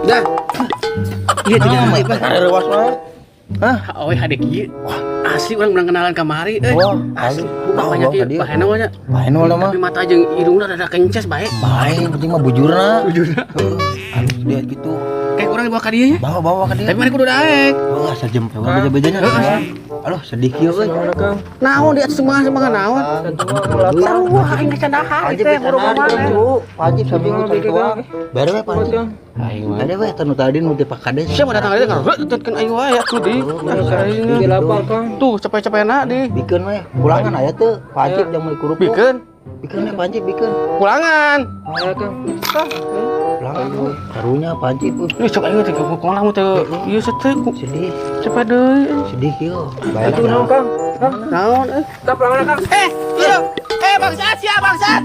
Dah. Iya tinggal Pak. Ada rewas wae. Hah? Oh, hade kieu. Wah, asli urang kenal kemari Wah, asli. Wah, Bapaknya kieu, tadi. bahena mah nya. Main wae mah. Tapi mata jeung irungna rada kences bae. Main penting mah bujurna. Bujurna. Halus dia gitu. Kayak urang dibawa ka dieu nya. Bawa ke dia. Tapi mana kudu daek. Wah, sajempe beja-bejanya. Aduh, sedih kieu euy. Naon di atas semua naon. Wah, aing candahan teh buru mana. Wajib sabinggu tua. Bare we Panji. Aing mah. Ada we tanu tadi nu teh pakades. Siapa datang dari kan? Tetkeun aing wae atuh di. Di lapar Kang. Tuh, capek-capekna di. Bikeun we. Pulangan aya teu. Wajib yang meuli kurup. Bikeun. Bikeun we Panji bikeun. Pulangan. Aya Kang. Pulangan we. Karunya Panji puh. Ih, coba aing teh kumaha mu teh. Ieu seteu Sedih. cepet deui. Sedih kieu. Atuh naon Kang? Naon Ka pulangan Kang. bangsat sia bangsat.